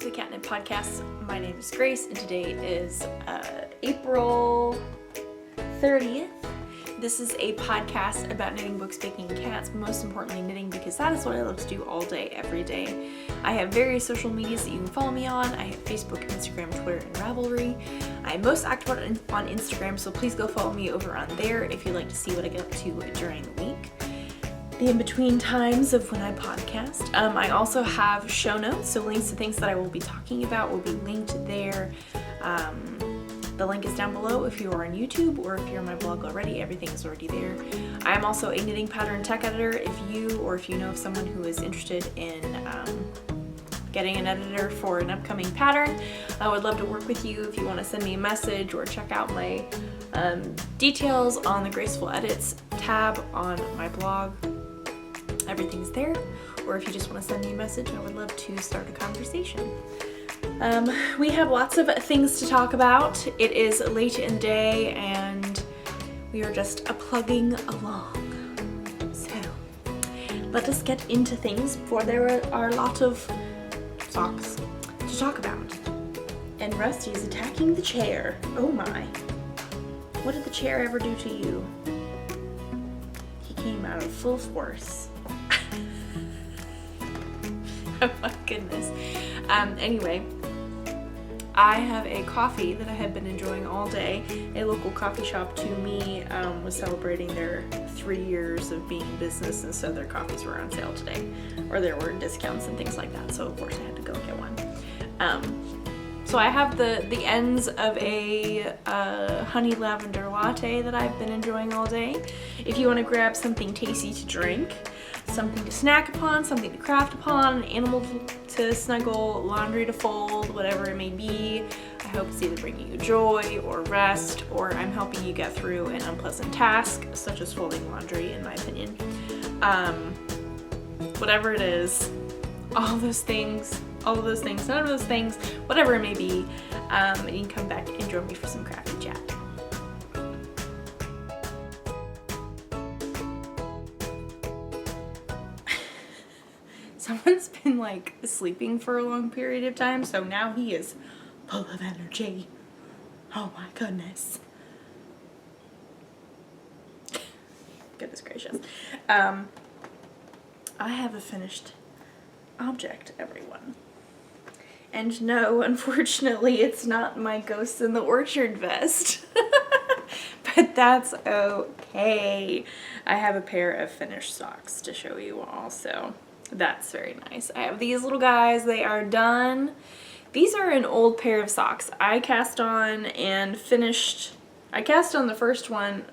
to the Catnip Podcast. My name is Grace, and today is April 30th. This is a podcast about knitting, books, baking, and cats, but most importantly knitting, because that is what I love to do all day, every day. I have various social medias that you can follow me on. I have Facebook, Instagram, Twitter, and Ravelry. I'm most active on Instagram, so please go follow me over on there if you'd like to see what I get up to during the week. The in-between times of when I podcast. I also have show notes, so links to things that I will be talking about will be linked there. The link is down below if you are on YouTube, or if you're on my blog already, everything is already there. I am also a knitting pattern tech editor. If you know of someone who is interested in getting an editor for an upcoming pattern, I would love to work with you. If you want to send me a message or check out my details on the Graceful Edits tab on my blog, everything's there. Or if you just want to send me a message, I would love to start a conversation. We have lots of things to talk about. It is late in the day and we are just plugging along. So let us get into things, for there are a lot of socks to talk about. And Rusty is attacking the chair. Oh my. What did the chair ever do to you? He came out of full force. Oh my goodness. Anyway, I have a coffee that I have been enjoying all day. A local coffee shop to me was celebrating their 3 years of being in business, and so their coffees were on sale today, or there were discounts and things like that, so of course I had to go get one. So I have the ends of a honey lavender latte that I've been enjoying all day. If you want to grab something tasty to drink, something to snack upon, something to craft upon, an animal to snuggle, laundry to fold, whatever it may be, I hope it's either bringing you joy or rest, or I'm helping you get through an unpleasant task, such as folding laundry, in my opinion. Whatever it is, all of those things, none of those things, whatever it may be, and you can come back and join me for some crafty chat. Someone's been like sleeping for a long period of time, so now he is full of energy. Oh my goodness. Goodness gracious. I have a finished object, everyone. And no, unfortunately, it's not my Ghosts in the Orchard vest. But that's okay. I have a pair of finished socks to show you all, so that's very nice. I have these little guys. They are done. These are an old pair of socks. I cast on and finished. I cast on the first one.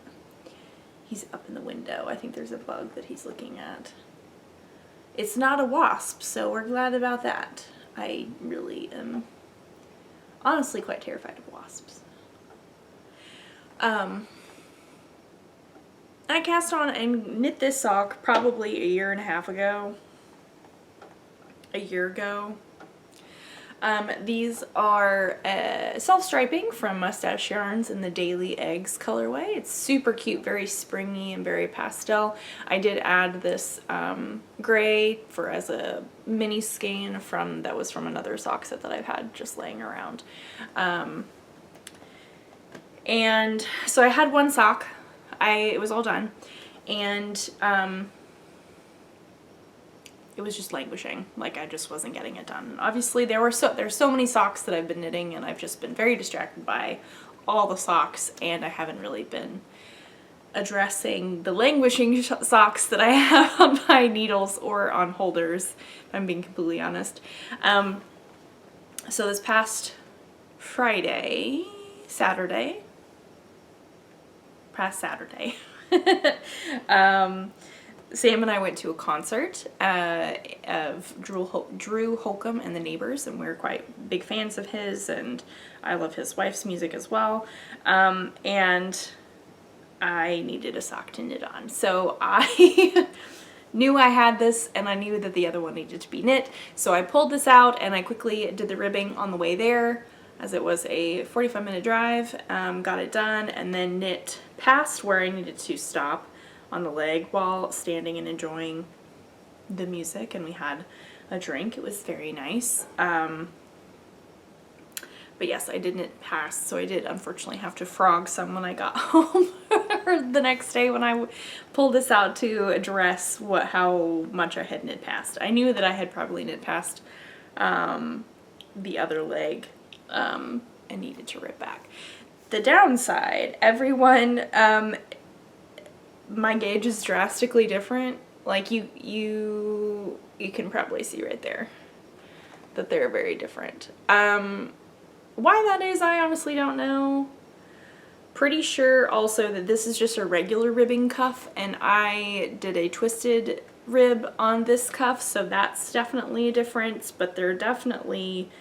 He's up in the window. I think there's a bug that he's looking at. It's not a wasp, so we're glad about that. I really am honestly quite terrified of wasps. I cast on and knit this sock probably a year ago. These are self-striping from Mustache Yarns in the Daily Eggs colorway. It's super cute, very springy and very pastel. I did add this gray as a mini skein that was from another sock set that I've had just laying around. And so I had one sock. It was all done, and it was just languishing. Like, I just wasn't getting it done. Obviously, there's so many socks that I've been knitting, and I've just been very distracted by all the socks, and I haven't really been addressing the languishing socks that I have on my needles or on holders, if I'm being completely honest. So this past Saturday, Sam and I went to a concert of Drew Holcomb and the Neighbors, and we're quite big fans of his, and I love his wife's music as well. And I needed a sock to knit on, so I knew I had this, and I knew that the other one needed to be knit, so I pulled this out and I quickly did the ribbing on the way there, as it was a 45-minute drive. Got it done, and then knit past where I needed to stop on the leg while standing and enjoying the music, and we had a drink. It was very nice. But yes, I did knit past, so I did unfortunately have to frog some when I got home or the next day when I pulled this out to address how much I had knit past. I knew that I had probably knit past the other leg and needed to rip back. The downside, everyone, my gauge is drastically different. Like you can probably see right there that they're very different. Why that is, I honestly don't know. Pretty sure also that this is just a regular ribbing cuff, and I did a twisted rib on this cuff, so that's definitely a difference, but they're definitely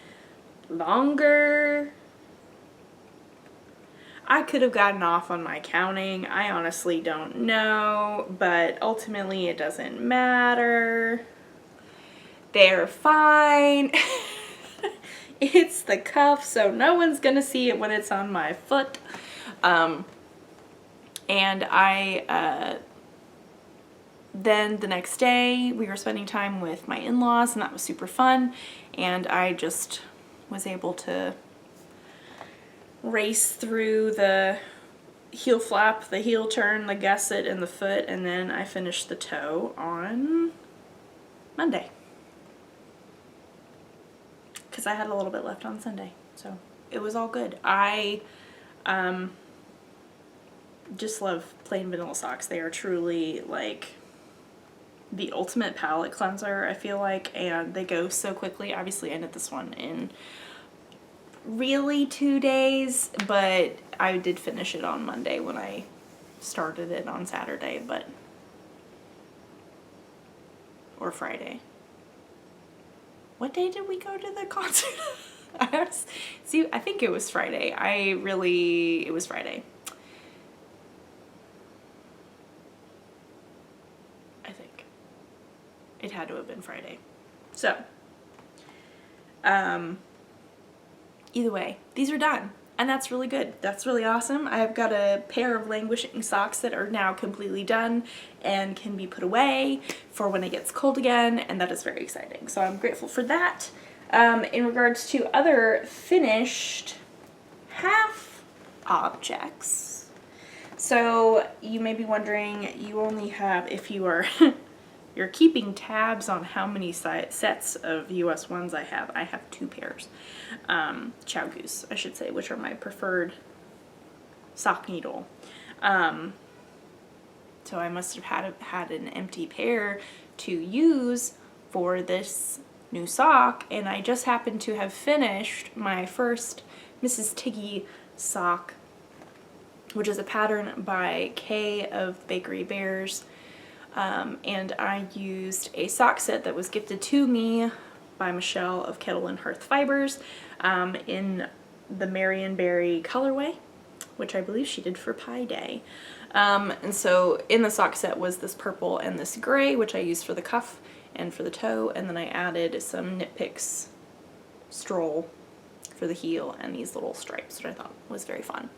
longer. I could have gotten off on my counting. I honestly don't know, but ultimately it doesn't matter. They're fine. It's the cuff, so no one's gonna see it when it's on my foot. And then the next day we were spending time with my in-laws, and that was super fun. And I just was able to race through the heel flap, the heel turn, the gusset, and the foot, and then I finished the toe on Monday. Because I had a little bit left on Sunday, so it was all good. I just love plain vanilla socks. They are truly like the ultimate palette cleanser, I feel like, and they go so quickly. Obviously I knit this one in really 2 days, but I did finish it on Monday when I started it on Saturday, or Friday. What day did we go to the concert? I think it was Friday. It was Friday. I think. It had to have been Friday. So, either way, these are done. And that's really good. That's really awesome. I've got a pair of languishing socks that are now completely done and can be put away for when it gets cold again, and that is very exciting. So I'm grateful for that. In regards to other finished half objects, so you may be wondering, you only have, if you are you're keeping tabs on how many sets of US ones I have 2 pairs. Chow Goose, I should say, which are my preferred sock needle. So I must have had an empty pair to use for this new sock, and I just happened to have finished my first Mrs. Tiggy sock, which is a pattern by Kay of Bakery Bears. And I used a sock set that was gifted to me by Michelle of Kettle and Hearth Fibers in the Marionberry colorway, which I believe she did for Pi Day. And so in the sock set was this purple and this gray, which I used for the cuff and for the toe, and then I added some Knit Picks stroll for the heel and these little stripes, which I thought was very fun.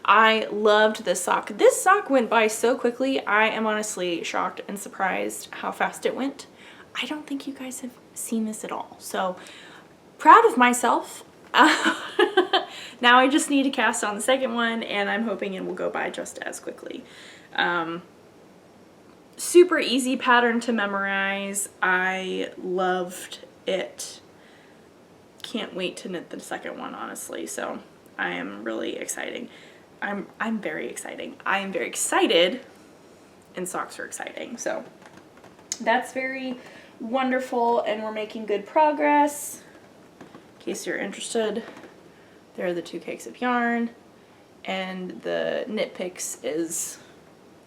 I loved this sock. This sock went by so quickly. I am honestly shocked and surprised how fast it went. I don't think you guys have seen this at all. So proud of myself. Now I just need to cast on the second one, and I'm hoping it will go by just as quickly. Super easy pattern to memorize. I loved it. Can't wait to knit the second one, honestly. So I am really exciting. I'm very exciting. I am very excited, and socks are exciting. So that's very wonderful, and we're making good progress. In case you're interested, there are the 2 cakes of yarn, and the Knit Picks is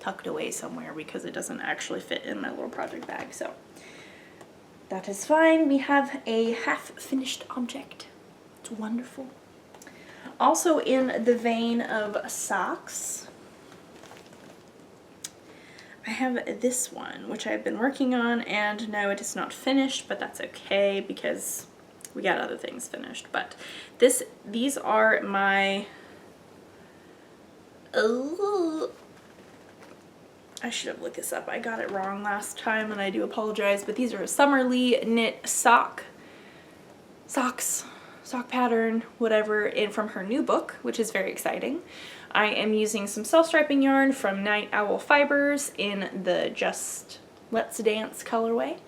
tucked away somewhere because it doesn't actually fit in my little project bag. So that is fine. We have a half finished object. It's wonderful. Also in the vein of socks, I have this one, which I've been working on, and no, it is not finished, but that's okay because we got other things finished. But these are my, I should have looked this up. I got it wrong last time, and I do apologize, but these are Summerly knit socks. sock pattern, whatever, in from her new book, which is very exciting. I am using some self-striping yarn from Night Owl Fibers in the Just Let's Dance colorway.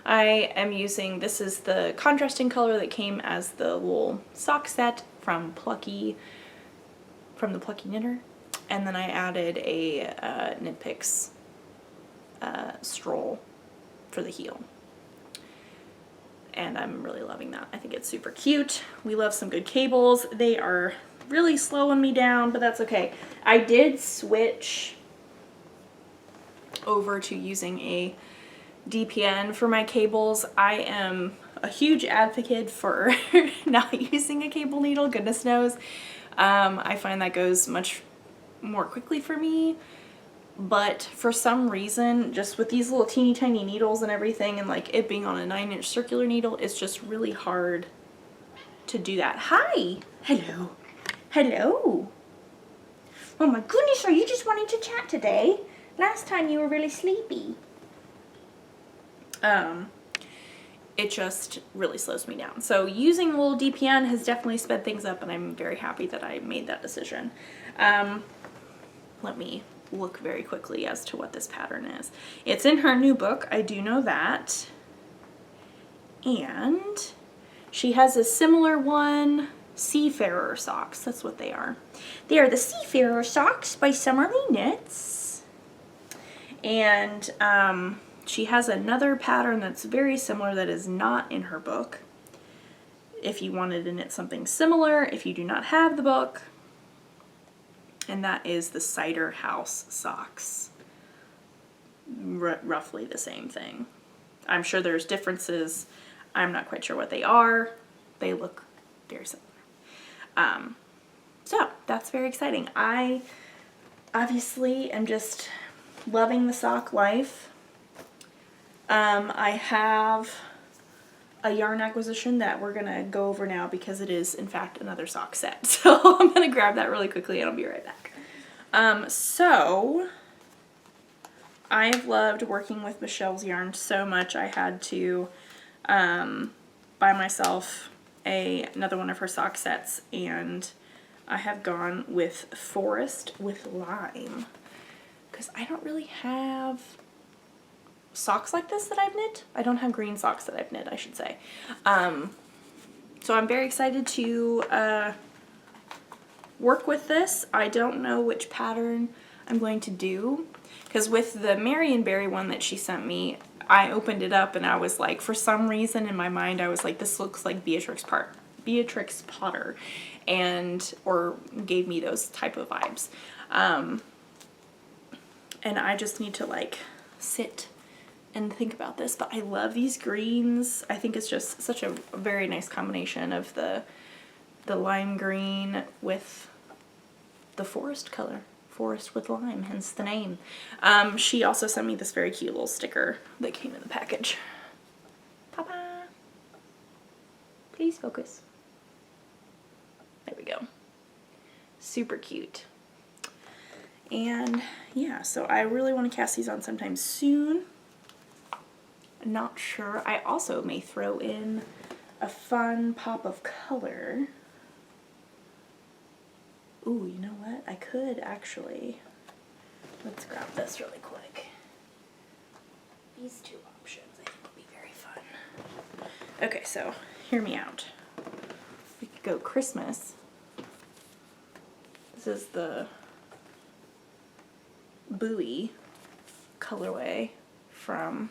I am using, this is the contrasting color that came as the little sock set from the Plucky Knitter. And then I added a Knit Picks stroll for the heel. And I'm really loving that. I think it's super cute. We love some good cables. They are really slowing me down, but that's okay. I did switch over to using a DPN for my cables. I am a huge advocate for not using a cable needle, goodness knows. I find that goes much more quickly for me. But for some reason, just with these little teeny tiny needles and everything, and like it being on a 9-inch circular needle, it's just really hard to do that. Hi! Hello! Hello! Oh my goodness, are you just wanting to chat today? Last time you were really sleepy. It just really slows me down. So using a little DPN has definitely sped things up, and I'm very happy that I made that decision. Let me look very quickly as to what this pattern is. It's in her new book, I do know that. And she has a similar one, Seafarer socks, that's what they are. They are the Seafarer socks by Summerly Knits. And she has another pattern that's very similar that is not in her book. If you wanted to knit something similar, if you do not have the book, and that is the Cider House socks. Roughly the same thing. I'm sure there's differences. I'm not quite sure what they are. They look very similar. So that's very exciting. I obviously am just loving the sock life. I have a yarn acquisition that we're gonna go over now because it is in fact another sock set. So I'm gonna grab that really quickly and I'll be right back. So I've loved working with Michelle's yarn so much I had to buy myself another one of her sock sets, and I have gone with Forest with Lime because I don't really have socks like this that I've knit. I don't have green socks that I've knit, I should say. So I'm very excited to work with this. I don't know which pattern I'm going to do, because with the Marion Berry one that she sent me, I opened it up and I was like, for some reason in my mind, I was like, this looks like Beatrix Potter, or gave me those type of vibes. And I just need to like sit and think about this, but I love these greens. I think it's just such a very nice combination of the lime green with the forest color. Forest with lime, hence the name. She also sent me this very cute little sticker that came in the package. Papa, please focus. There we go. Super cute. And yeah, so I really want to cast these on sometime soon. Not sure. I also may throw in a fun pop of color. Ooh, you know what? I could actually. Let's grab this really quick. These two options I think will be very fun. Okay, so hear me out. We could go Christmas. This is the Buoy colorway from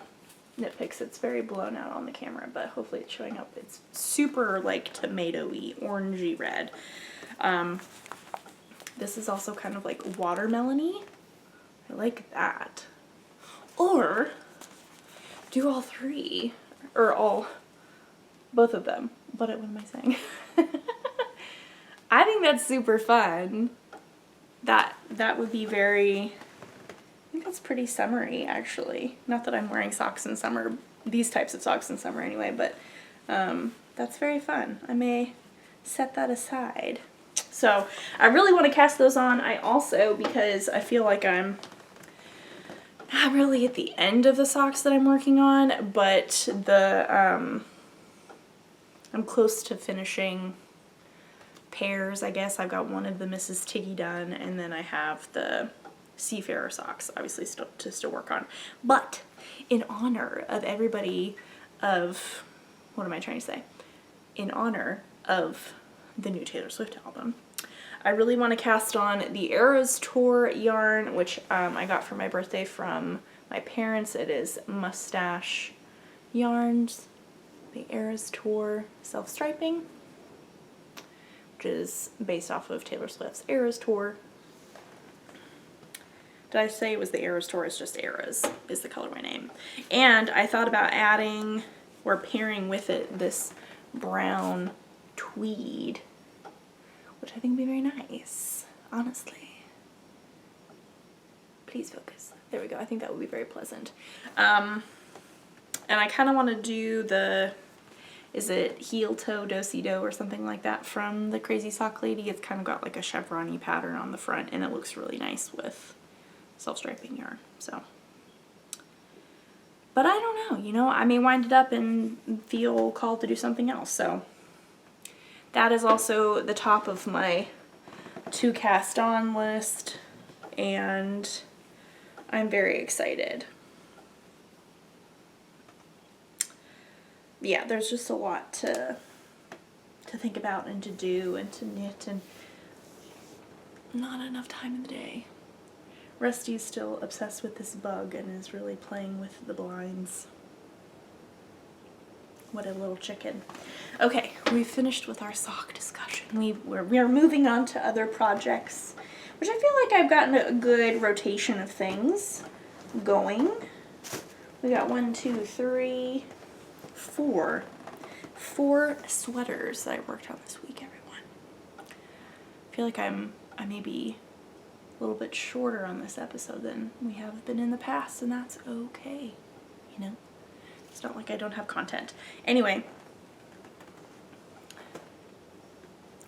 Knit Picks. It's very blown out on the camera, but hopefully it's showing up. It's super like tomato-y, orangey red. This is also kind of like watermelon-y. I like that. Or do all three, or both of them. What am I saying? I think that's super fun. That would be very, I think that's pretty summery actually. Not that I'm wearing socks in summer, these types of socks in summer anyway, but that's very fun. I may set that aside. So I really want to cast those on. I also, because I feel like I'm not really at the end of the socks that I'm working on, but I'm I'm close to finishing pairs, I guess. I've got one of the Mrs. Tiggy done, and then I have the Seafarer socks, obviously, to still work on. But in honor of everybody of, what am I trying to say? In honor of the new Taylor Swift album, I really want to cast on the Eras Tour yarn, which I got for my birthday from my parents. It is Mustache Yarns, the Eras Tour self-striping, which is based off of Taylor Swift's Eras Tour. Did I say it was the Eras Tour? It's just Eras is the colorway name. And I thought about adding or pairing with it this brown tweed, which I think would be very nice, honestly. Please focus. There we go. I think that would be very pleasant. And I kind of want to do the, is it heel toe do-si-do or something like that from the Crazy Sock Lady? It's kind of got like a chevron-y pattern on the front, and it looks really nice with self-striping yarn. So, but I don't know, you know, I may wind it up and feel called to do something else. So that is also the top of my to cast on list, and I'm very excited. Yeah, there's just a lot to think about and to do and to knit, and not enough time in the day. Rusty's still obsessed with this bug and is really playing with the blinds. What a little chicken. Okay, we finished with our sock discussion. We are moving on to other projects, which I feel like I've gotten a good rotation of things going. We got 1, 2, 3, 4 sweaters that I worked on this week, everyone. I feel like I may be a little bit shorter on this episode than we have been in the past, and that's okay, you know? It's not like I don't have content. Anyway,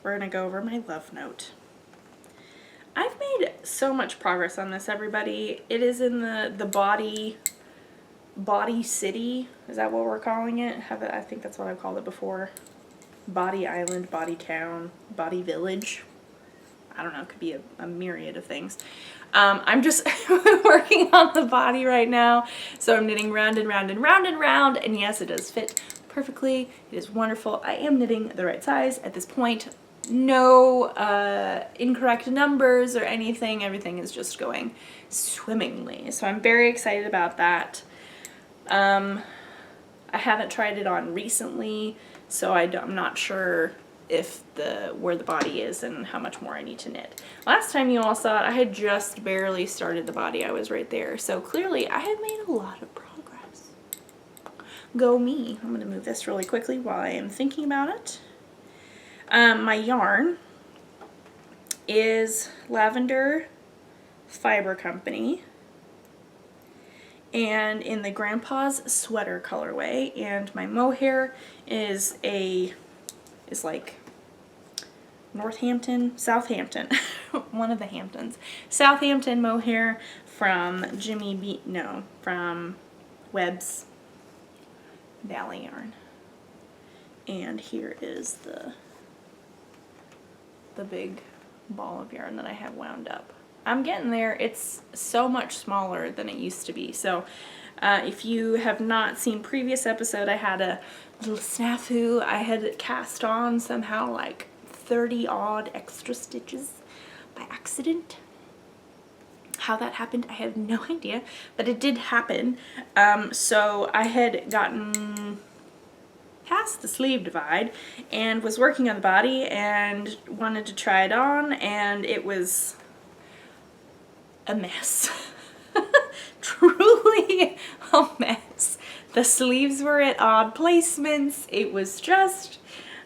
we're gonna go over my love note. I've made so much progress on this, everybody. It is in the body city. Is that what we're calling it? I think that's what I've called it before. Body island, body town, body village. I don't know, it could be a myriad of things. I'm just working on the body right now, so I'm knitting round and round and round and round, and yes, it does fit perfectly. It is wonderful. I am knitting the right size at this point. No incorrect numbers or anything. Everything is just going swimmingly, so I'm very excited about that. I haven't tried it on recently, so I'm not sure if where the body is and how much more I need to knit. Last time you all saw it, I had just barely started the body. I was right there. So clearly I have made a lot of progress. Go me. I'm going to move this really quickly while I am thinking about it. My yarn is Lavender Fiber Company, and in the Grandpa's Sweater colorway, and my mohair is like Southampton, one of the Hamptons. Southampton mohair from from Webb's Valley Yarn. And here is the big ball of yarn that I have wound up. I'm getting there. It's so much smaller than it used to be. So if you have not seen previous episode, I had a little snafu. I had cast on somehow like 30 odd extra stitches by accident. How that happened, I have no idea, but it did happen. So I had gotten past the sleeve divide and was working on the body and wanted to try it on, and it was a mess. Truly a mess. The sleeves were at odd placements. It was just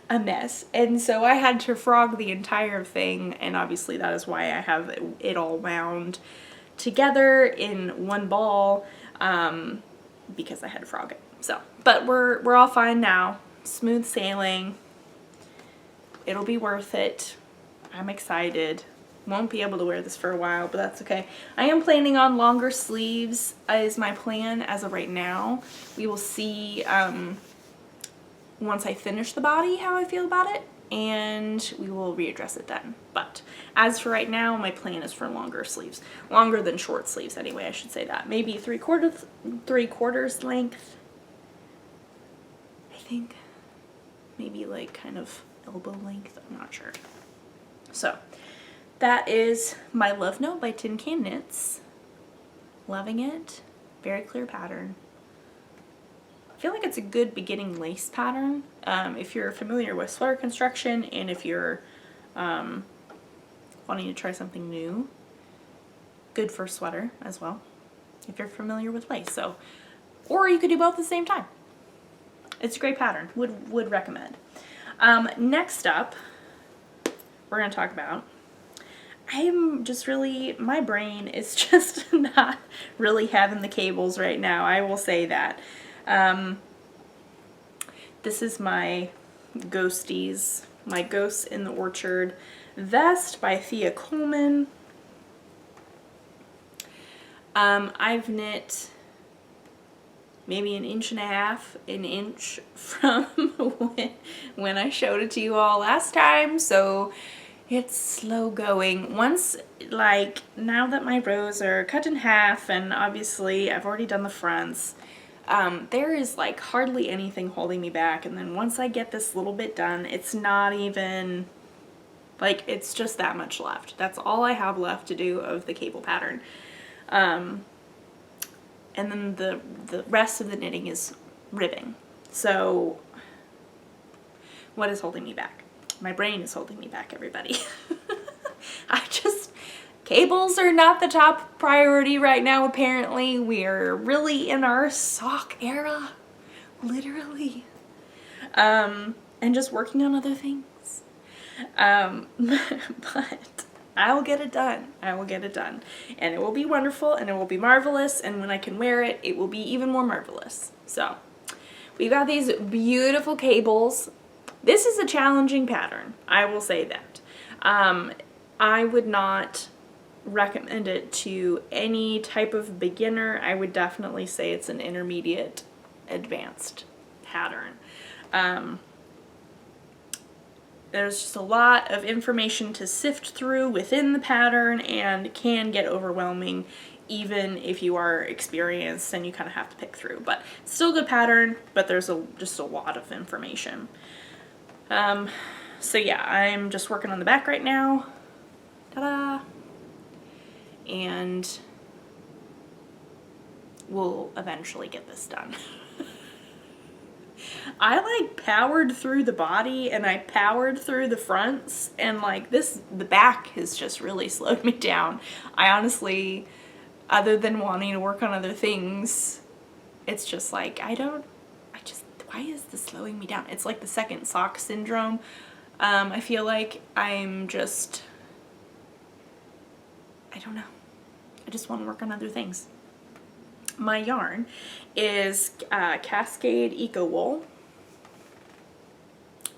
a mess, and so I had to frog the entire thing, and obviously that is why I have it all wound together in one ball, because I had to frog it. So, but we're all fine now. Smooth sailing. It'll be worth it. I'm excited. Won't be able to wear this for a while, but that's okay. I am planning on longer sleeves is my plan as of right now. We will see once I finish the body how I feel about it, and we will readdress it then. But as for right now, my plan is for longer sleeves. Longer than short sleeves anyway, I should say that. Maybe three quarters length, I think. Maybe like kind of elbow length, I'm not sure. So that is my love note by Tin Can Knits. Loving it. Very clear pattern. I feel like it's a good beginning lace pattern. If you're familiar with sweater construction, and if you're wanting to try something new, good for sweater as well, if you're familiar with lace. So, or you could do both at the same time. It's a great pattern. Would recommend. Next up, we're going to talk about, I'm just really, my brain is just not really having the cables right now. I will say that. This is my Ghosties, my Ghosts in the Orchard vest by Thea Coleman. I've knit maybe an inch from when I showed it to you all last time, so it's slow going. Once, like, now that my rows are cut in half, and obviously I've already done the fronts, there is like hardly anything holding me back, and then once I get this little bit done, it's not even, like, it's just that much left. That's all I have left to do of the cable pattern. And then the rest of the knitting is ribbing. So what is holding me back? My brain is holding me back, everybody. Cables are not the top priority right now, apparently. We're really in our sock era, literally. And just working on other things. But I will get it done. I will get it done. And it will be wonderful, and it will be marvelous, and when I can wear it, it will be even more marvelous. So, we've got these beautiful cables. This is a challenging pattern, I will say that. I would not recommend it to any type of beginner. I would definitely say it's an intermediate advanced pattern. There's just a lot of information to sift through within the pattern, and can get overwhelming even if you are experienced and you kind of have to pick through. But it's still a good pattern, but there's just a lot of information. So yeah, I'm just working on the back right now. Ta-da! And we'll eventually get this done. I like powered through the body, and I powered through the fronts, and like the back has just really slowed me down. I honestly, other than wanting to work on other things, it's just like, why is this slowing me down? It's like the second sock syndrome. I feel like I'm just, I don't know. I just want to work on other things. My yarn is Cascade Eco Wool,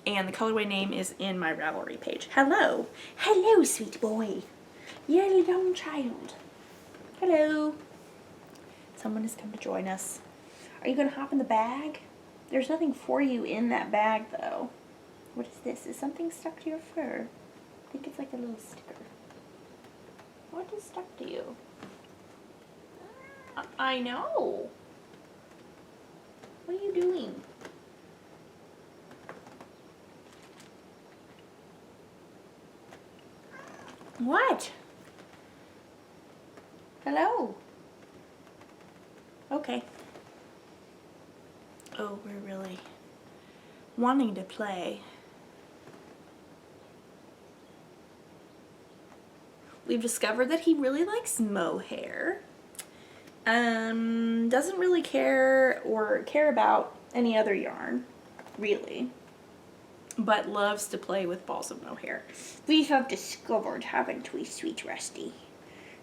and the colorway name is in my Ravelry page. Hello. Hello, sweet boy. You're a young child. Hello. Someone has come to join us. Are you going to hop in the bag? There's nothing for you in that bag, though. What is this? Is something stuck to your fur? I think it's like a little sticker. What is stuck to you? I know. What are you doing? What? Hello? Okay. Oh, we're really wanting to play. We've discovered that he really likes mohair. Doesn't really care about any other yarn, really, but loves to play with balls of mohair. We have discovered, haven't we, sweet Rusty?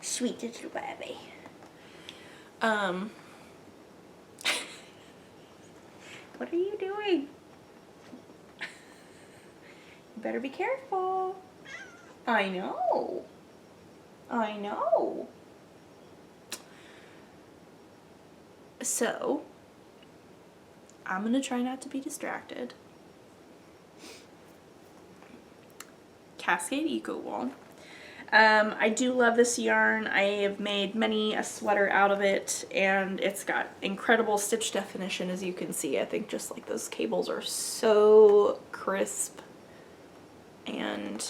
Sweet little baby. What are you doing? You better be careful. I know. I know. So, I'm going to try not to be distracted. Cascade Eco Wool. I do love this yarn. I have made many a sweater out of it, and it's got incredible stitch definition, as you can see. I think just like those cables are so crisp and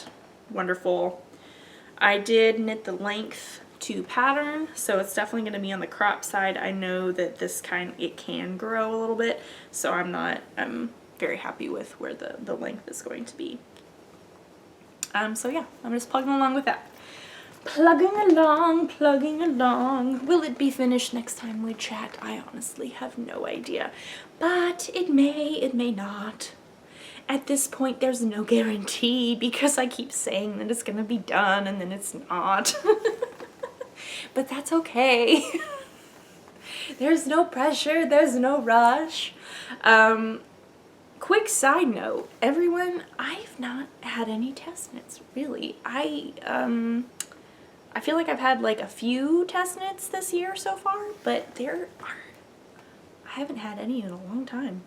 wonderful. I did knit the length to pattern, so it's definitely going to be on the crop side. I know that it can grow a little bit, so I'm very happy with where the length is going to be. So yeah, I'm just plugging along with that. Plugging along. Will it be finished next time we chat? I honestly have no idea, but it may not. At this point, there's no guarantee because I keep saying that it's gonna be done and then it's not. But that's okay. There's no pressure, there's no rush. Quick side note, everyone, I've not had any test knits, really. I feel like I've had like a few test knits this year so far, but I haven't had any in a long time.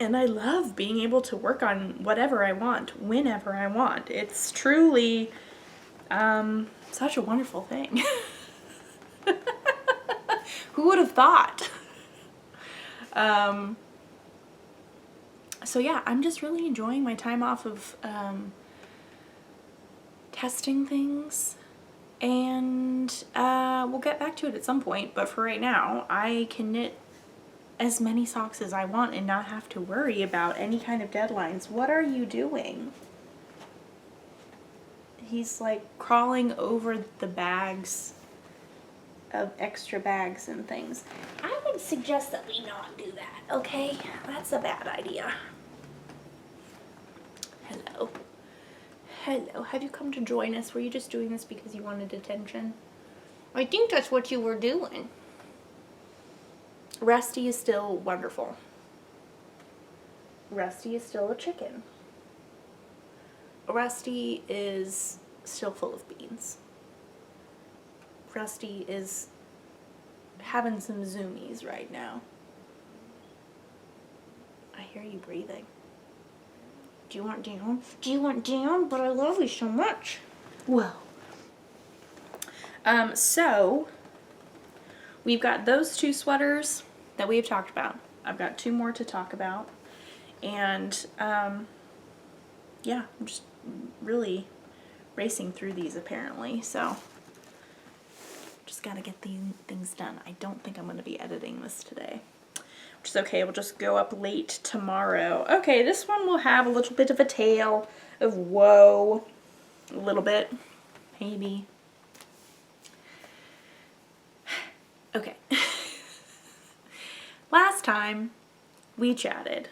And I love being able to work on whatever I want, whenever I want. It's truly such a wonderful thing. Who would have thought? So yeah, I'm just really enjoying my time off of testing things, and we'll get back to it at some point, but for right now, I can knit as many socks as I want and not have to worry about any kind of deadlines. What are you doing? He's like crawling over the bags of extra bags and things. I would suggest that we not do that, okay? That's a bad idea. Hello. Hello. Have you come to join us? Were you just doing this because you wanted attention? I think that's what you were doing. Rusty is still wonderful. Rusty is still a chicken. Rusty is still full of beans. Rusty is having some zoomies right now. I hear you breathing. Do you want down? Do you want down? But I love you so much. Well. So we've got those two sweaters that we have talked about. I've got two more to talk about. And yeah, I'm just really racing through these apparently. So just gotta get these things done. I don't think I'm gonna be editing this today, which is okay. We'll just go up late tomorrow. Okay, this one will have a little bit of a tale of woe. A little bit, maybe. Okay. Last time we chatted,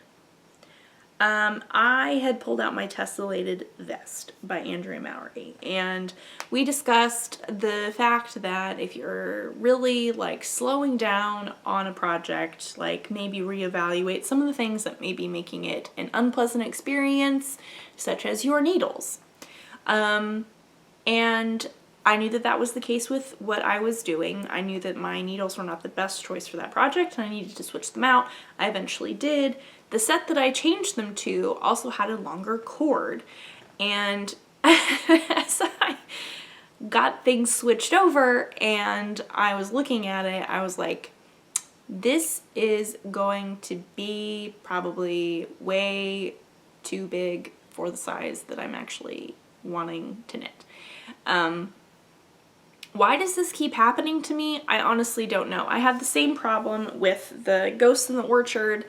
I had pulled out my Tesselated vest by Andrea Mowry, and we discussed the fact that if you're really like slowing down on a project, like maybe reevaluate some of the things that may be making it an unpleasant experience, such as your needles. And I knew that that was the case with what I was doing. I knew that my needles were not the best choice for that project and I needed to switch them out. I eventually did. The set that I changed them to also had a longer cord, and as I got things switched over and I was looking at it, I was like, this is going to be probably way too big for the size that I'm actually wanting to knit. Why does this keep happening to me? I honestly don't know. I have the same problem with the Ghost in the Orchard.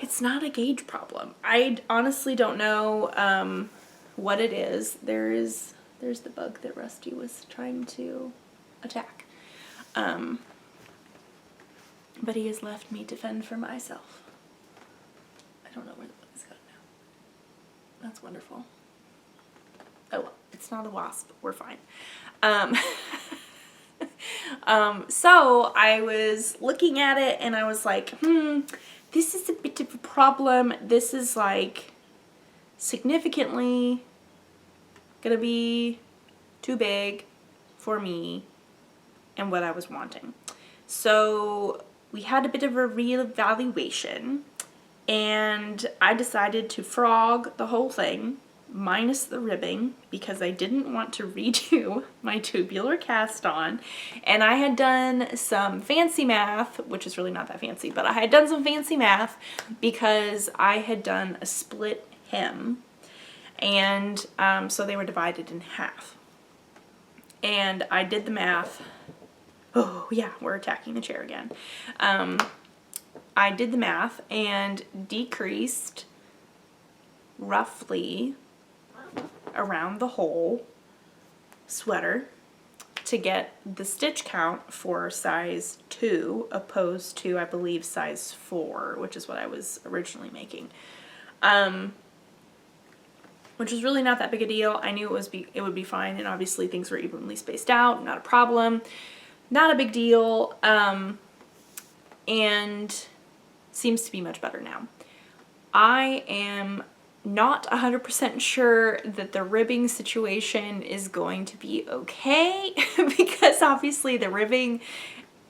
It's not a gauge problem. I honestly don't know what it is. There's the bug that Rusty was trying to attack. But he has left me to fend for myself. I don't know where the bug is going now. That's wonderful. Oh well, it's not a wasp. We're fine. So I was looking at it and I was like, this is a bit of a problem. This is like significantly gonna be too big for me and what I was wanting. So we had a bit of a reevaluation, And I decided to frog the whole thing, minus the ribbing, because I didn't want to redo my tubular cast on. And I had done some fancy math, which is really not that fancy, but I had done some fancy math because I had done a split hem. And so they were divided in half. And I did the math. Oh yeah, we're attacking the chair again. I did the math and decreased roughly around the whole sweater to get the stitch count for size 2 opposed to, I believe, size 4, which is what I was originally making. Which is really not that big a deal. I knew it would be fine, and obviously things were evenly spaced out, not a problem, not a big deal, and seems to be much better now. I am not 100% sure that the ribbing situation is going to be okay because obviously the ribbing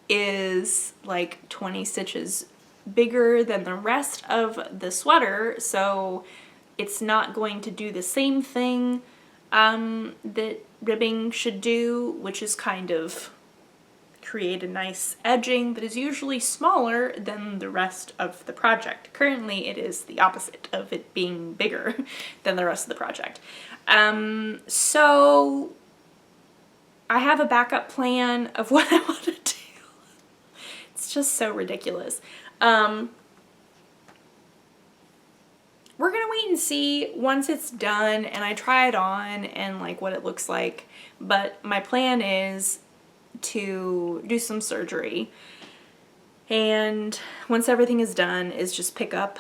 is like 20 stitches bigger than the rest of the sweater, so it's not going to do the same thing that ribbing should do, which is kind of create a nice edging that is usually smaller than the rest of the project. Currently it is the opposite of it being bigger than the rest of the project. So I have a backup plan of what I want to do. It's just so ridiculous. We're gonna wait and see once it's done and I try it on and like what it looks like, but my plan is to do some surgery, and once everything is done is just pick up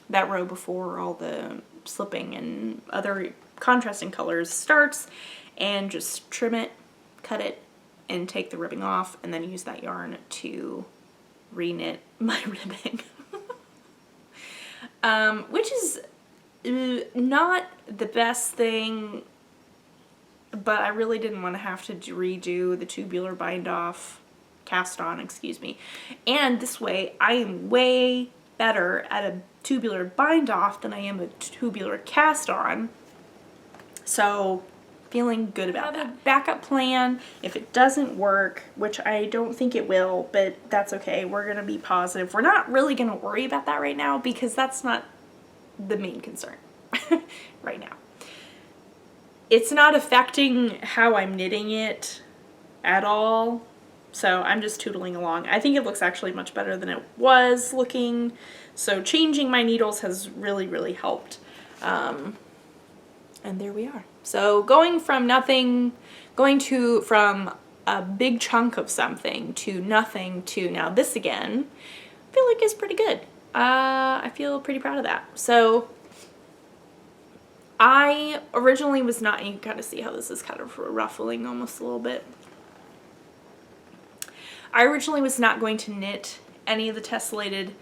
that row before all the slipping and other contrasting colors starts and just trim it, cut it, and take the ribbing off, and then use that yarn to re-knit my ribbing. Which is not the best thing, but I really didn't want to have to redo the tubular cast on, excuse me. And this way I am way better at a tubular bind off than I am a tubular cast on. So feeling good about that. Backup plan, if it doesn't work, which I don't think it will, but that's okay. We're gonna be positive. We're not really gonna worry about that right now because that's not the main concern right now. It's not affecting how I'm knitting it at all, so I'm just tootling along. I think it looks actually much better than it was looking, so changing my needles has really, really helped. And there we are. So going from a big chunk of something to nothing to now this again, I feel like is pretty good. I feel pretty proud of that. So I originally was not, you can kind of see how this is kind of ruffling almost a little bit. I originally was not going to knit any of the Tesselated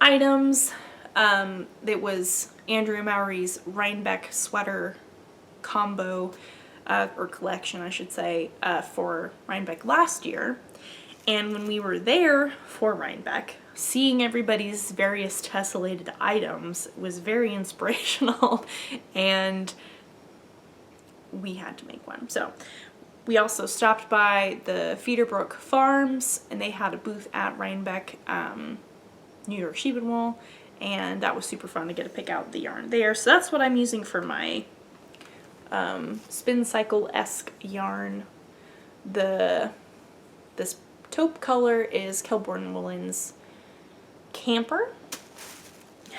items. It was Andrea Mowry's Rhinebeck sweater combo, or collection I should say, for Rhinebeck last year. And when we were there for Rhinebeck, seeing everybody's various Tesselated items was very inspirational, and we had to make one. So we also stopped by the Feederbrook Farms, and they had a booth at Rhinebeck, New York Sheeping Wool, and that was super fun to get to pick out the yarn there. So that's what I'm using for my spin cycle-esque yarn. This taupe color is Kelborn Woolen's Camper.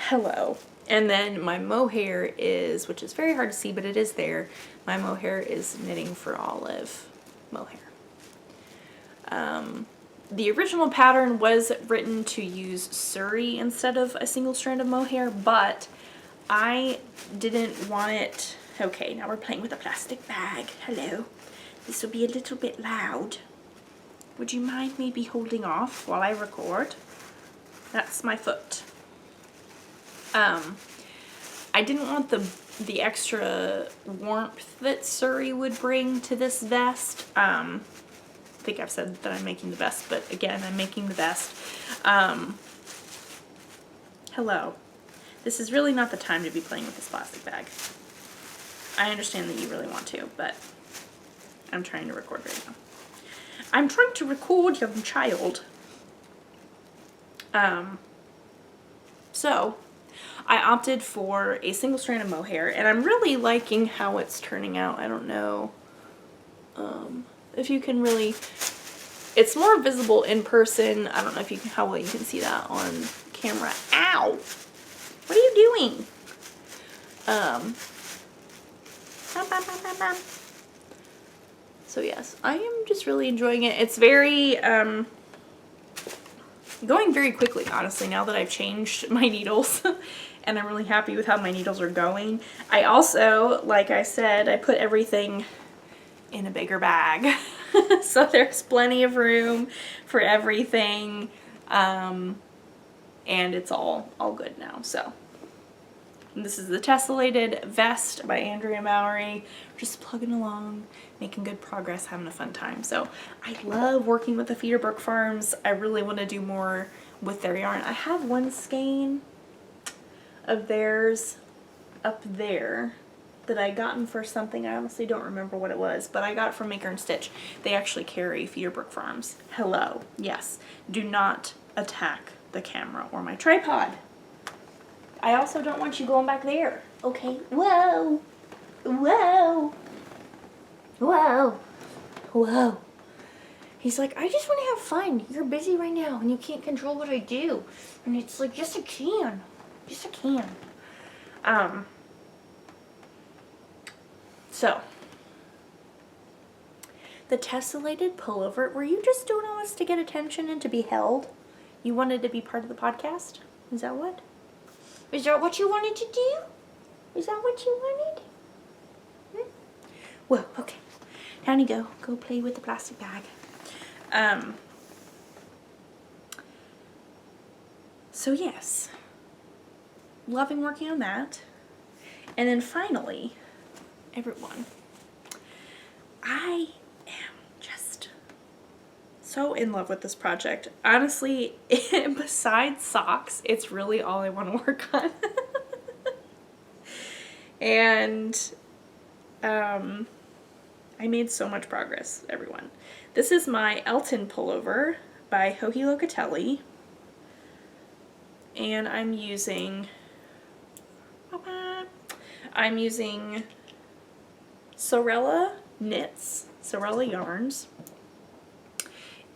Hello. And then my mohair is, which is very hard to see, but it is there. My mohair is Knitting for Olive mohair. The original pattern was written to use Surrey instead of a single strand of mohair, but I didn't want it. Okay, now we're playing with a plastic bag. Hello. This will be a little bit loud. Would you mind maybe holding off while I record? That's my foot. I didn't want the extra warmth that Surrey would bring to this vest. I think I've said that I'm making the vest, but again, I'm making the vest. hello. This is really not the time to be playing with this plastic bag. I understand that you really want to, but I'm trying to record right now. I'm trying to record, young child. So I opted for a single strand of mohair, and I'm really liking how it's turning out. I don't know if you can really, it's more visible in person. I don't know if you can, how well you can see that on camera. Ow! What are you doing? So yes, I am just really enjoying it. It's very, going very quickly, honestly, now that I've changed my needles. And I'm really happy with how my needles are going. I also, like I said, I put everything in a bigger bag. So there's plenty of room for everything. And it's all good now, so. And this is the Tesselated Vest by Andrea Mowry. Just plugging along, making good progress, having a fun time. So I love working with the Feederbrook Farms. I really want to do more with their yarn. I have one skein of theirs up there that I gotten for something. I honestly don't remember what it was, but I got it from Maker and Stitch. They actually carry Feederbrook Farms. Hello. Yes. Do not attack the camera or my tripod. I also don't want you going back there. Okay. Whoa. Whoa. Whoa. Whoa. He's like, I just want to have fun. You're busy right now and you can't control what I do. And it's like, yes I can. Yes I can. So the Tesselated pullover, were you just doing all this to get attention and to be held? You wanted to be part of the podcast? Is that what? Is that what you wanted to do? Is that what you wanted? Well, okay. Down you go. Go play with the plastic bag. So yes. Loving working on that. And then finally, everyone, I am just so in love with this project. Honestly, besides socks, it's really all I want to work on. And I made so much progress, everyone. This is my Elton pullover by Joji Locatelli. And I'm using Sorella knits, Sorella yarns,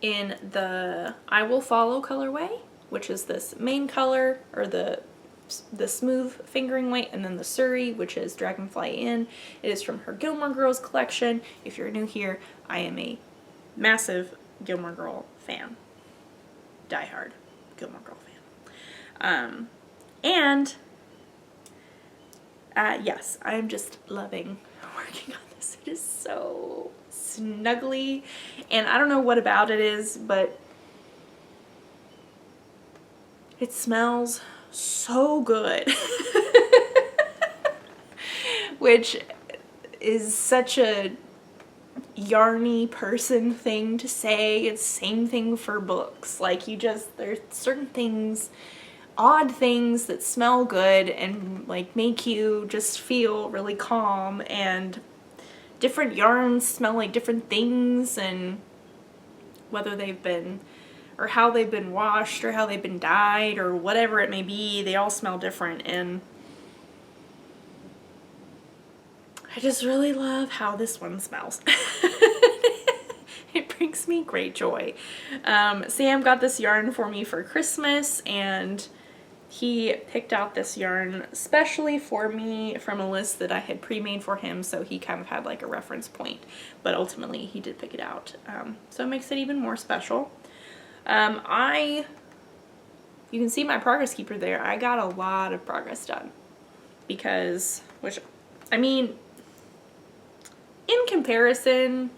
in the I Will Follow colorway, which is this main color, or the smooth fingering weight, and then the Surrey, which is Dragonfly Inn. It is from her Gilmore Girls collection. If you're new here, I am a massive Gilmore Girl fan. Diehard Gilmore Girl fan. Yes, I'm just loving working on this. It is so snuggly, and I don't know what about it is, but it smells so good. Which is such a yarny person thing to say. It's the same thing for books. Like, there's certain things, odd things that smell good and like make you just feel really calm, and different yarns smell like different things, and whether they've been, or how they've been washed, or how they've been dyed, or whatever it may be, they all smell different, and I just really love how this one smells. It brings me great joy. Sam got this yarn for me for Christmas, and he picked out this yarn specially for me from a list that I had pre-made for him, so he kind of had like a reference point, but ultimately he did pick it out. So it makes it even more special. You can see my progress keeper there. I got a lot of progress done because, I mean, in comparison,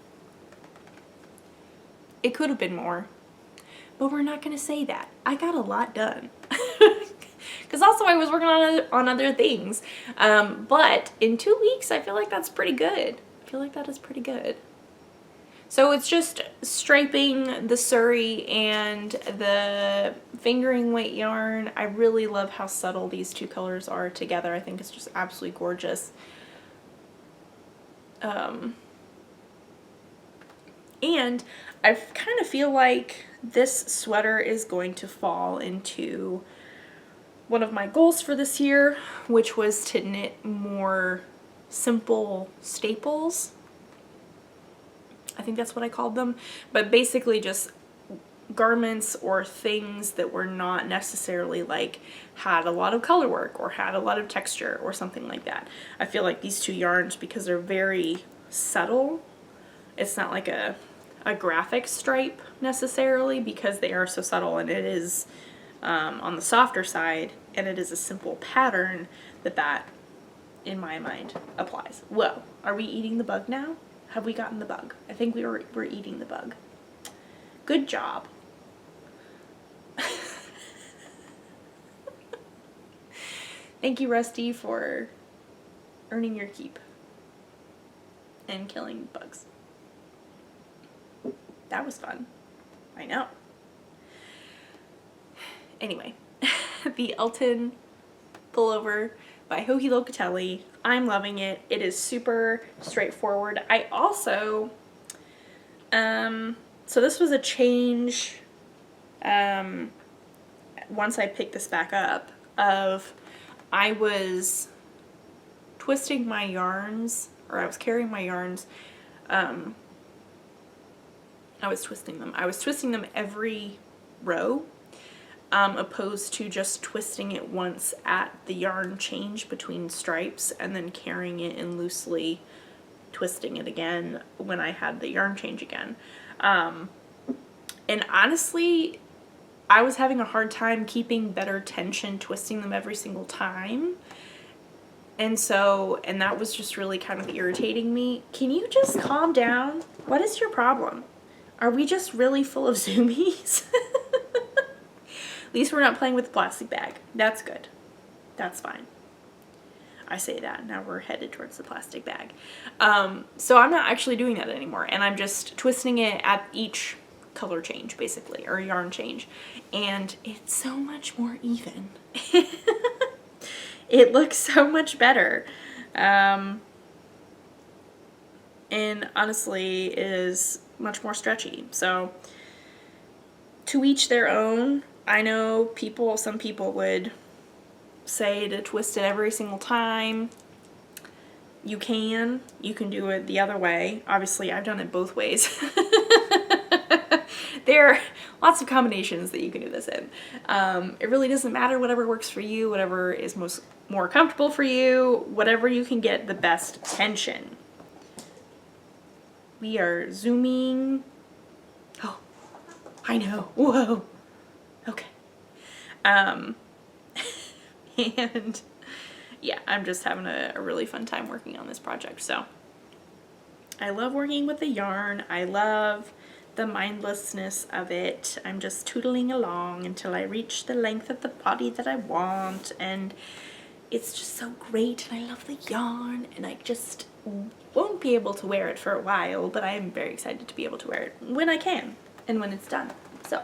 it could have been more, but we're not going to say that. I got a lot done. Because also I was working on other things. But in 2 weeks, I feel like that's pretty good. I feel like that is pretty good. So it's just striping the Surrey and the fingering weight yarn. I really love how subtle these two colors are together. I think it's just absolutely gorgeous. And I kind of feel like this sweater is going to fall into one of my goals for this year, which was to knit more simple staples. I think that's what I called them, but basically just garments or things that were not necessarily like had a lot of color work or had a lot of texture or something like that. I feel like these two yarns, because they're very subtle, it's not like a graphic stripe necessarily, because they are so subtle, and it is on the softer side, and it is a simple pattern that in my mind applies. Whoa, are we eating the bug now? Have we gotten the bug? I think we're eating the bug. Good job. Thank you, Rusty, for earning your keep and killing bugs. That was fun. I know. Anyway, the Elton pullover by Hohi Locatelli. I'm loving it. It is super straightforward. I also, so this was a change, once I picked this back up, of I was twisting my yarns, or I was carrying my yarns, I was twisting them every row, opposed to just twisting it once at the yarn change between stripes and then carrying it and loosely twisting it again when I had the yarn change again. And honestly, I was having a hard time keeping better tension twisting them every single time. And that was just really kind of irritating me. Can you just calm down? What is your problem? Are we just really full of zoomies? At least we're not playing with the plastic bag. That's good. That's fine. I say that. Now we're headed towards the plastic bag. So I'm not actually doing that anymore. And I'm just twisting it at each color change, basically, or yarn change. And it's so much more even. It looks so much better. And honestly, it is much more stretchy. So to each their own. I know some people would say to twist it every single time. You can do it the other way. Obviously, I've done it both ways. There are lots of combinations that you can do this in. It really doesn't matter, whatever works for you, whatever is more comfortable for you, whatever you can get the best tension. We are zooming. Oh, I know. Whoa. Okay. And yeah, I'm just having a really fun time working on this project. So I love working with the yarn. I love the mindlessness of it. I'm just tootling along until I reach the length of the body that I want, and it's just so great, and I love the yarn, and I just won't be able to wear it for a while, but I am very excited to be able to wear it when I can and when it's done. So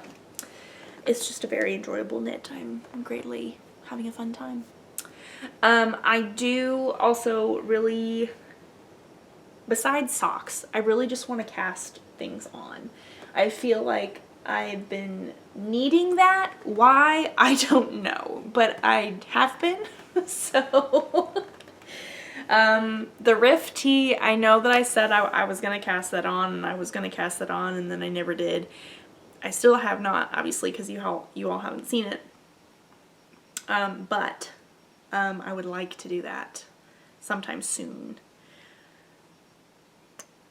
it's just a very enjoyable knit. I'm greatly having a fun time. I do also really, besides socks, I really just want to cast things on. I feel like I've been needing that. Why? I don't know, but I have been. So the Riff tee, I know that I said I was going to cast that on, and I was going to cast that on, and then I never did. I still have not, obviously, because you all haven't seen it. But I would like to do that sometime soon.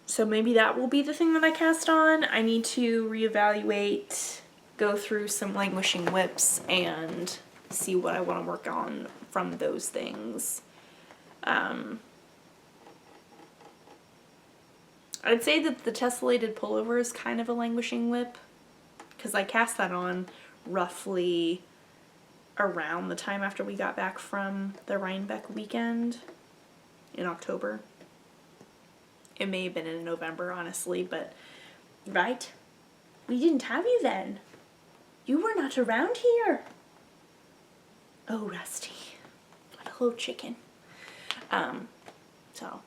So maybe that will be the thing that I cast on. I need to reevaluate, go through some languishing whips, and see what I want to work on from those things. I'd say that the Tesselated pullover is kind of a languishing whip, because I cast that on roughly around the time after we got back from the Rhinebeck weekend in October. It may have been in November, honestly, but right? We didn't have you then. You were not around here. Oh, Rusty. What a little chicken. So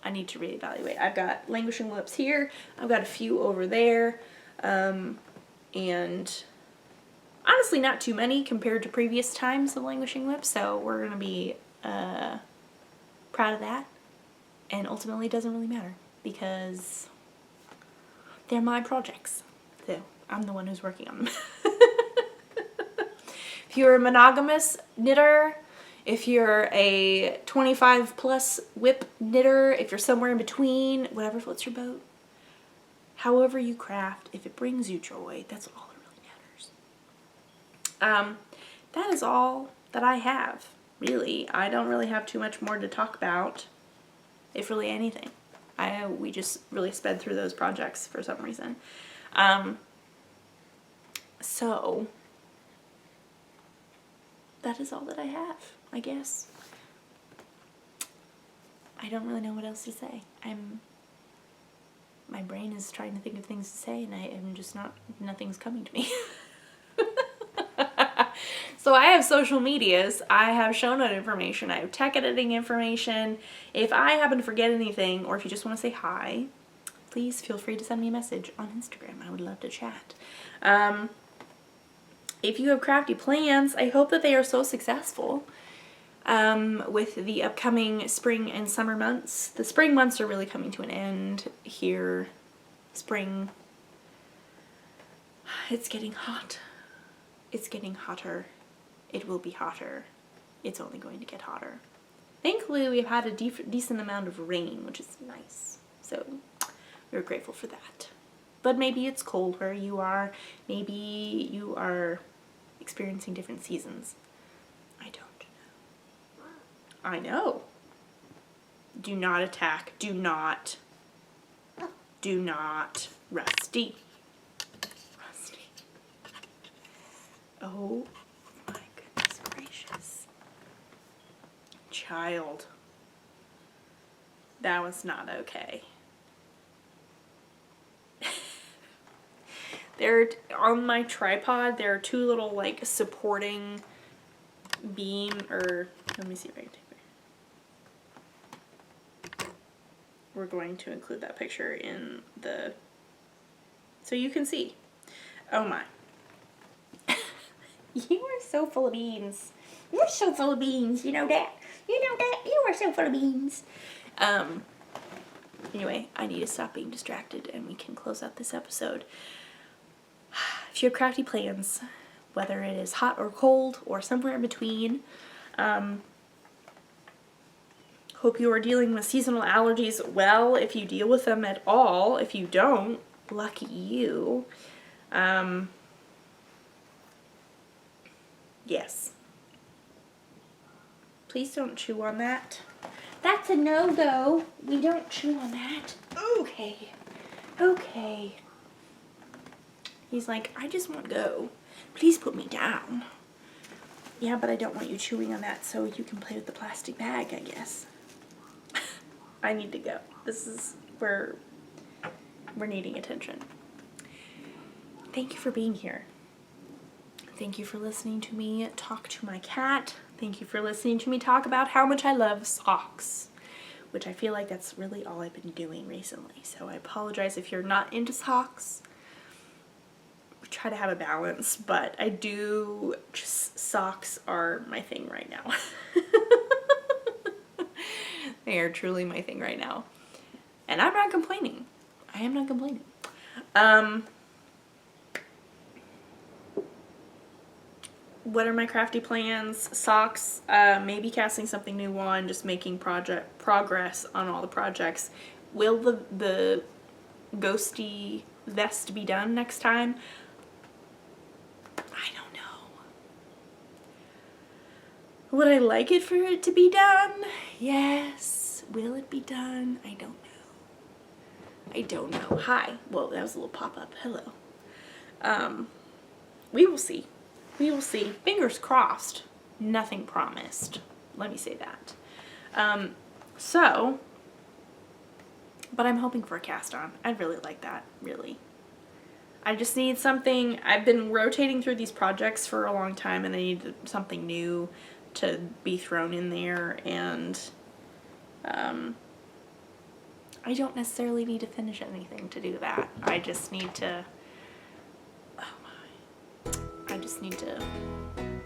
I need to reevaluate. I've got languishing lips here. I've got a few over there. And honestly not too many compared to previous times of languishing lips. So we're going to be proud of that. And ultimately it doesn't really matter because they're my projects. So I'm the one who's working on them. If you're a monogamous knitter, if you're a 25 plus whip knitter, if you're somewhere in between, whatever floats your boat, however you craft, if it brings you joy, that's all that really matters. That is all that I have, really. I don't really have too much more to talk about, if really anything. We just really sped through those projects for some reason. So that is all that I have, I guess. I don't really know what else to say. My brain is trying to think of things to say and I am just nothing's coming to me. So I have social medias, I have show note information, I have tech editing information. If I happen to forget anything, or if you just want to say hi, please feel free to send me a message on Instagram. I would love to chat. If you have crafty plans, I hope that they are so successful with the upcoming spring and summer months. The spring months are really coming to an end here. Spring, it's getting hot. It's getting hotter. It will be hotter. It's only going to get hotter. Thankfully, we've had a decent amount of rain, which is nice. So we're grateful for that. But maybe it's cold where you are. Maybe you are experiencing different seasons. I don't know. I know. Do not attack. Do not. Do not. Rusty. Rusty. Oh my goodness gracious. Child. That was not okay. There, on my tripod, there are two little, like, supporting beam, or, let me see if I can take it. We're going to include that picture in the, so you can see. Oh my. You are so full of beans. You're so full of beans, you know that? You know that? You are so full of beans. Anyway, I need to stop being distracted and we can close out this episode. If you have crafty plans, whether it is hot or cold or somewhere in between, hope you are dealing with seasonal allergies well, if you deal with them at all. If you don't, lucky you. Yes. Please don't chew on that. That's a no-go. We don't chew on that. Okay. Okay. He's like, I just want to go. Please put me down. Yeah, but I don't want you chewing on that so you can play with the plastic bag, I guess. I need to go. This is where we're needing attention. Thank you for being here. Thank you for listening to me talk to my cat. Thank you for listening to me talk about how much I love socks, which I feel like that's really all I've been doing recently. So I apologize if you're not into socks. Try to have a balance, but I do, just socks are my thing right now. They are truly my thing right now. And I'm not complaining. I am not complaining. What are my crafty plans? Socks, maybe casting something new on, just making progress on all the projects. Will the ghosty vest be done next time? I don't know. Would I like it for it to be done? Yes. Will it be done? I don't know. I don't know. Hi. Well, that was a little pop-up. Hello. We will see. We will see. Fingers crossed. Nothing promised. Let me say that. So, But I'm hoping for a cast on. I'd really like that, really. I just need something. I've been rotating through these projects for a long time, and I need something new to be thrown in there, and I don't necessarily need to finish anything to do that. I just need to,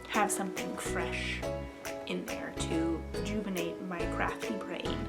have something fresh in there to rejuvenate my crafty brain.